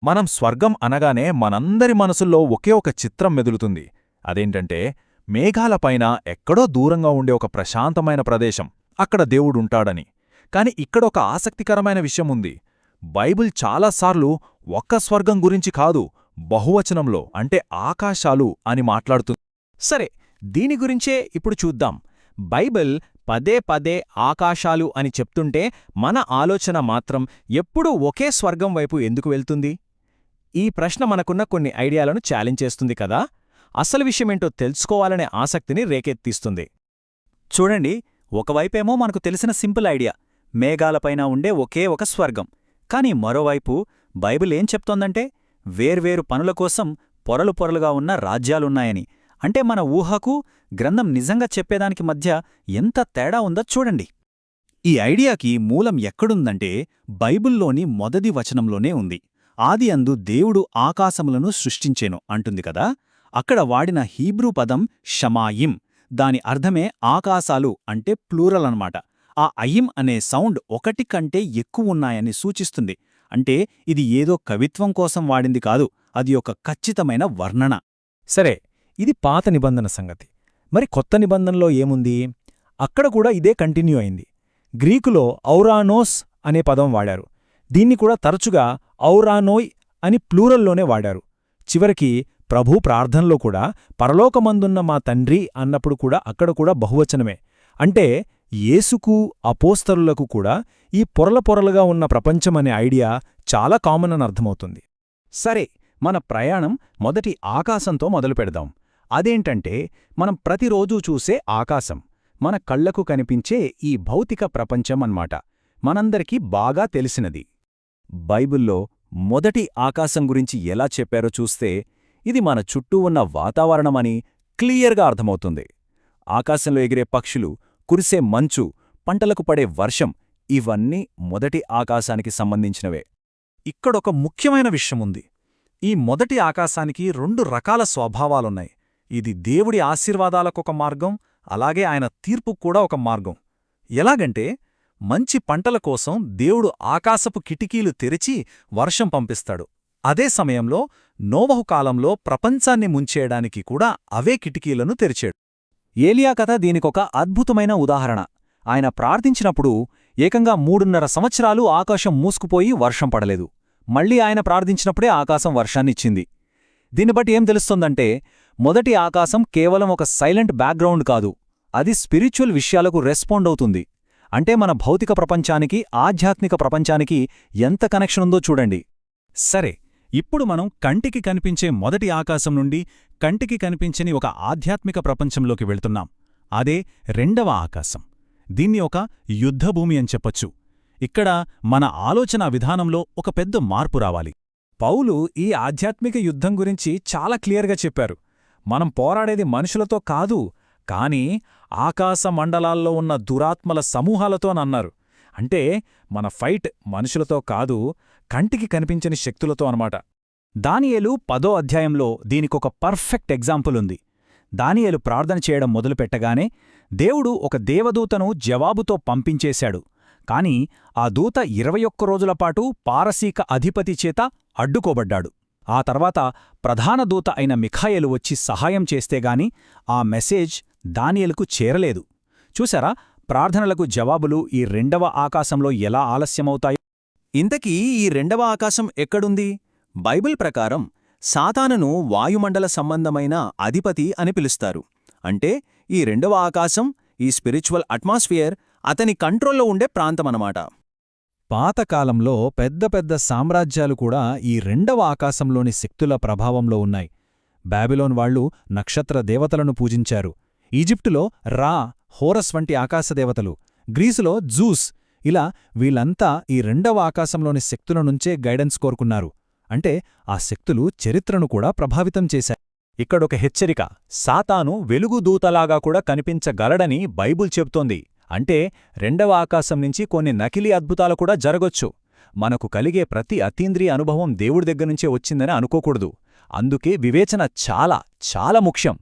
మనం స్వర్గం అనగానే మనందరి మనసుల్లో ఒకే ఒక చిత్రం మెదులుతుంది. అదేంటంటే మేఘాలపైన ఎక్కడో దూరంగా ఉండే ఒక ప్రశాంతమైన ప్రదేశం, అక్కడ దేవుడుంటాడని. కాని ఇక్కడొక ఆసక్తికరమైన విషయముంది. బైబిల్ చాలాసార్లు ఒక్క స్వర్గం గురించి కాదు, బహువచనంలో అంటే ఆకాశాలు అని మాట్లాడుతుంది. సరే, దీని గురించే ఇప్పుడు చూద్దాం. బైబిల్ పదే పదే ఆకాశాలు అని చెప్తుంటే మన ఆలోచన మాత్రం ఎప్పుడూ ఒకే స్వర్గం వైపు ఎందుకు వెళ్తుంది? ఈ ప్రశ్న మనకున్న కొన్ని ఐడియాలను ఛాలెంజ్ చేస్తుంది కదా. అసలు విషయమేంటో తెలుసుకోవాలనే ఆసక్తిని రేకెత్తిస్తుంది. చూడండి, ఒకవైపేమో మనకు తెలిసిన సింపుల్ ఐడియా, మేఘాలపైన ఉండే ఒకే ఒక స్వర్గం. కాని మరోవైపు బైబిల్ ఏం చెప్తోందంటే వేర్వేరు పనుల కోసం పొరలు పొరలుగా ఉన్న రాజ్యాలున్నాయని. అంటే మన ఊహకు గ్రంథం నిజంగా చెప్పేదానికి మధ్య ఎంత తేడా ఉందో చూడండి. ఈ ఐడియాకి మూలం ఎక్కడుందంటే బైబిల్లోని మొదటి వచనంలోనే ఉంది. ఆది అందు దేవుడు ఆకాశములను సృష్టించెను అంటుంది కదా. అక్కడ వాడిన హీబ్రూ పదం షమాయిం. దాని అర్థమే ఆకాశాలు అంటే ప్లూరల్ అన్నమాట. ఆ అయిం అనే సౌండ్ ఒకటి కంటే ఎక్కువున్నాయని సూచిస్తుంది. అంటే ఇది ఏదో కవిత్వం కోసం వాడింది కాదు, అది ఒక ఖచ్చితమైన వర్ణన. సరే, ఇది పాత నిబంధన సంగతి. మరి కొత్త నిబంధనలో ఏముంది? అక్కడ కూడా ఇదే కంటిన్యూ అయింది. గ్రీకులో ఔరానోస్ అనే పదం వాడారు. దీన్ని కూడా తరచుగా ఔరానోయ్ అని ప్లూరల్లోనే వాడారు. చివరికి ప్రభూ ప్రార్థనలో కూడా పరలోకమందున్న మా తండ్రి అన్నప్పుడు కూడా అక్కడ కూడా బహువచనమే. అంటే యేసుకు అపోస్తలులకు కూడా ఈ పొరల పొరలుగా ఉన్న ప్రపంచమనే ఐడియా చాలా కామన్ అని అర్థమవుతుంది. సరే, మన ప్రయాణం మొదటి ఆకాశంతో మొదలుపెడదాం. అదేంటంటే మనం ప్రతిరోజూ చూసే ఆకాశం, మన కళ్లకు కనిపించే ఈ భౌతిక ప్రపంచం అన్నమాట. మనందరికీ బాగా తెలిసినది. బైబిల్లో మొదటి ఆకాశం గురించి ఎలా చెప్పారో చూస్తే ఇది మన చుట్టూ ఉన్న వాతావరణమని క్లియర్గా అర్థమవుతుంది. ఆకాశంలో ఎగిరే పక్షులు, కురిసే మంచు, పంటలకు పడే వర్షం ఇవన్నీ మొదటి ఆకాశానికి సంబంధించినవే. ఇక్కడొక ముఖ్యమైన విషయముంది. ఈ మొదటి ఆకాశానికి 2 రకాల స్వభావాలున్నాయి. ఇది దేవుడి ఆశీర్వాదాలకొక మార్గం, అలాగే ఆయన తీర్పుకు కూడా ఒక మార్గం. ఎలాగంటే మంచి పంటల కోసం దేవుడు ఆకాశపు కిటికీలు తెరిచి వర్షం పంపిస్తాడు. అదే సమయంలో నోవహు కాలంలో ప్రపంచాన్ని ముంచేయడానికి కూడా అవే కిటికీలను తెరిచాడు. ఏలియా కథ దీనికొక అద్భుతమైన ఉదాహరణ. ఆయన ప్రార్థించినప్పుడు ఏకంగా 3.5 సంవత్సరాలు ఆకాశం మూసుకుపోయి వర్షం పడలేదు. మళ్ళీ ఆయన ప్రార్థించినప్పుడే ఆకాశం వర్షాన్నిచ్చింది. దీన్ని బట్టి ఏం తెలుస్తోందంటే మొదటి ఆకాశం కేవలం ఒక సైలెంట్ బ్యాక్గ్రౌండ్ కాదు, అది స్పిరిచువల్ విషయాలకు రెస్పాండ్ అవుతుంది. అంటే మన భౌతిక ప్రపంచానికి, ఆధ్యాత్మిక ప్రపంచానికి ఎంత కనెక్షన్ ఉందో చూడండి. సరే, ఇప్పుడు మనం కంటికి కనిపించే మొదటి ఆకాశం నుండి కంటికి కనిపించని ఒక ఆధ్యాత్మిక ప్రపంచంలోకి వెళ్తున్నాం. అదే రెండవ ఆకాశం. దీన్ని ఒక యుద్ధభూమి అని చెప్పొచ్చు. ఇక్కడ మన ఆలోచనా విధానంలో ఒక పెద్ద మార్పు రావాలి. పౌలు ఈ ఆధ్యాత్మిక యుద్ధం గురించి చాలా క్లియర్గా చెప్పారు. మనం పోరాడేది మనుషులతో కాదు, కానీ ఆకాశ మండలాల్లో ఉన్న దురాత్మల సమూహాలతోనన్నారు. అంటే మన ఫైట్ మనుషులతో కాదు, కంటికి కనిపించని శక్తులతో అన్నమాట. దానియేలు 10వ అధ్యాయంలో దీనికొక పర్ఫెక్ట్ ఎగ్జాంపుల్ ఉంది. దానియేలు ప్రార్థన చేయడం మొదలుపెట్టగానే దేవుడు ఒక దేవదూతను జవాబుతో పంపించేశాడు. కాని ఆ దూత 21 రోజులపాటు పారసీక అధిపతి చేత అడ్డుకోబడ్డాడు. ఆ తర్వాత ప్రధాన దూత అయిన మిఖాయేలు వచ్చి సహాయం చేస్తేగాని ఆ మెసేజ్ దానియేలుకు చేరలేదు. చూశారా, ప్రార్థనలకు జవాబులు ఈ రెండవ ఆకాశంలో ఎలా ఆలస్యమవుతాయి? ఇంతకీ ఈ రెండవ ఆకాశం ఎక్కడుంది? బైబిల్ ప్రకారం సాతానును వాయుమండల సంబంధమైన అధిపతి అని పిలుస్తారు. అంటే ఈ రెండవ ఆకాశం, ఈ స్పిరిచువల్ అట్మాస్ఫియర్ అతని కంట్రోల్లో ఉండే ప్రాంతమన్నమాట. పాతకాలంలో పెద్ద పెద్ద సామ్రాజ్యాలు కూడా ఈ రెండవ ఆకాశంలోని శక్తుల ప్రభావంలో ఉన్నాయి. బాబిలోన్ వాళ్లు నక్షత్ర దేవతలను పూజించారు. ఈజిప్టులో రా, హోరస్ వంటి ఆకాశదేవతలు, గ్రీసులో జూస్. ఇలా వీళ్ళంతా ఈ రెండవ ఆకాశంలోని శక్తుల నుంచే గైడెన్స్ కోరుకున్నారు. అంటే ఆ శక్తులు చరిత్రను కూడా ప్రభావితం చేశాయి. ఇక్కడొక హెచ్చరిక, సాతాను వెలుగుదూతలాగా కూడా కనిపించగలడని బైబుల్ చెప్తోంది. అంటే రెండవ ఆకాశం నుంచి కొన్ని నకిలీ అద్భుతాలు కూడా జరగొచ్చు. మనకు కలిగే ప్రతి అతీంద్రియ అనుభవం దేవుడి దగ్గర్నుంచే వచ్చిందని అనుకోకూడదు. అందుకే వివేచన చాలా చాలా ముఖ్యం.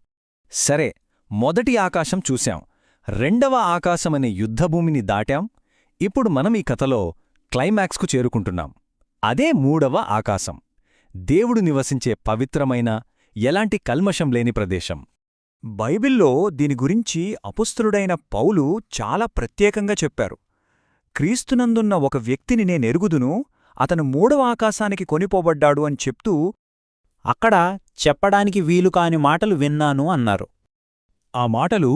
సరే, మొదటి ఆకాశం చూశాం, రెండవ ఆకాశమనే యుద్ధభూమిని దాటాం. ఇప్పుడు మనం ఈ కథలో క్లైమాక్స్కు చేరుకుంటున్నాం. అదే మూడవ ఆకాశం. దేవుడు నివసించే పవిత్రమైన ఎలాంటి కల్మషం లేని ప్రదేశం. బైబిల్లో దీని గురించి అపుస్తలుడైన పౌలు చాలా ప్రత్యేకంగా చెప్పారు. క్రీస్తునందున్న ఒక వ్యక్తిని నేనెరుగుదును, అతను మూడవ ఆకాశానికి కొనిపోబడ్డాడు అని చెప్తూ అక్కడ చెప్పడానికి వీలుకాని మాటలు విన్నాను అన్నారు. ఆ మాటలు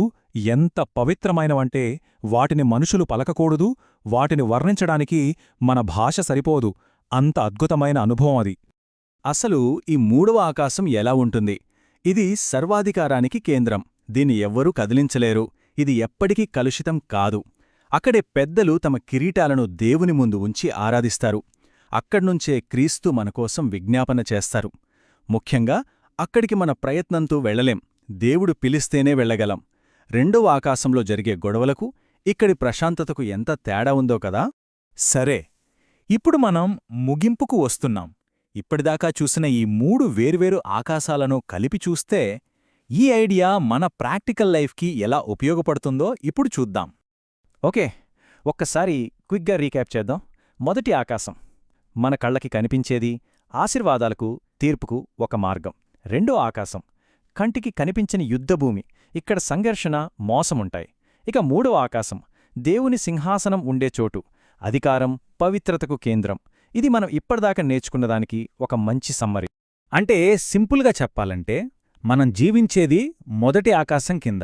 ఎంత పవిత్రమైనవంటే వాటిని మనుషులు పలకకూడదు, వాటిని వర్ణించడానికి మన భాష సరిపోదు, అంత అద్భుతమైన అనుభవం అది. అసలు ఈ మూడవ ఆకాశం ఎలా ఉంటుంది? ఇది సర్వాధికారానికి కేంద్రం. దీన్ని ఎవ్వరూ కదిలించలేరు. ఇది ఎప్పటికీ కలుషితం కాదు. అక్కడే పెద్దలు తమ కిరీటాలను దేవుని ముందు ఉంచి ఆరాధిస్తారు. అక్కడ్నుంచే క్రీస్తు మనకోసం విజ్ఞాపన చేస్తారు. ముఖ్యంగా అక్కడికి మన ప్రయత్నంతో వెళ్లలేం, దేవుడు పిలిస్తేనే వెళ్లగలం. రెండవ ఆకాశంలో జరిగే గొడవలకు ఇక్కడి ప్రశాంతతకు ఎంత తేడా ఉందో కదా. సరే, ఇప్పుడు మనం ముగింపుకు వస్తున్నాం. ఇప్పటిదాకా చూసిన ఈ 3 వేర్వేరు ఆకాశాలను కలిపి చూస్తే ఈ ఐడియా మన ప్రాక్టికల్ లైఫ్కి ఎలా ఉపయోగపడుతుందో ఇప్పుడు చూద్దాం. ఓకే, ఒక్కసారి క్విక్గా రీక్యాప్ చేద్దాం. మొదటి ఆకాశం మన కళ్ళకి కనిపించేది, ఆశీర్వాదాలకు తీర్పుకు ఒక మార్గం. రెండో ఆకాశం కంటికి కనిపించని యుద్ధభూమి, ఇక్కడ సంఘర్షణ మోసముంటాయి. ఇక మూడవ ఆకాశం దేవుని సింహాసనం ఉండే చోటు, అధికారం పవిత్రతకు కేంద్రం. ఇది మనం ఇప్పటిదాకా నేర్చుకున్నదానికి ఒక మంచి సమ్మరి. అంటే సింపుల్గా చెప్పాలంటే మనం జీవించేది మొదటి ఆకాశం కింద,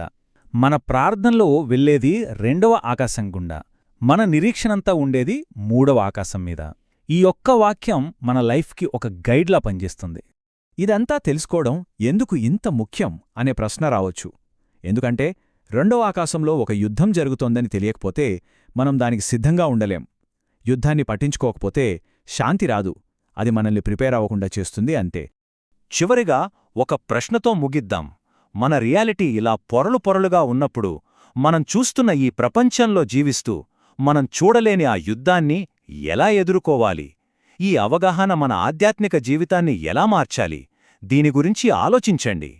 మన ప్రార్థనలో వెళ్ళేది రెండవ ఆకాశం గుండా, మన నిరీక్షణంతా ఉండేది మూడవ ఆకాశం మీద. ఈ ఒక్క వాక్యం మన లైఫ్కి ఒక గైడ్లా పనిచేస్తుంది. ఇదంతా తెలుసుకోవడం ఎందుకు ఇంత ముఖ్యం అనే ప్రశ్న రావచ్చు. ఎందుకంటే రెండవ ఆకాశంలో ఒక యుద్ధం జరుగుతోందని తెలియకపోతే మనం దానికి సిద్ధంగా ఉండలేం. యుద్ధాన్ని పట్టించుకోకపోతే శాంతి రాదు, అది మనల్ని ప్రిపేర్ అవ్వకుండా చేస్తుంది అంతే. చివరిగా ఒక ప్రశ్నతో ముగిద్దాం. మన రియాలిటీ ఇలా పొరలు పొరలుగా ఉన్నప్పుడు, మనం చూస్తున్న ఈ ప్రపంచంలో జీవిస్తూ మనం చూడలేని ఆ యుద్ధాన్ని ఎలా ఎదుర్కోవాలి? ఈ అవగాహన మన ఆధ్యాత్మిక జీవితాన్ని ఎలా మార్చాలి? దీని గురించి ఆలోచించండి.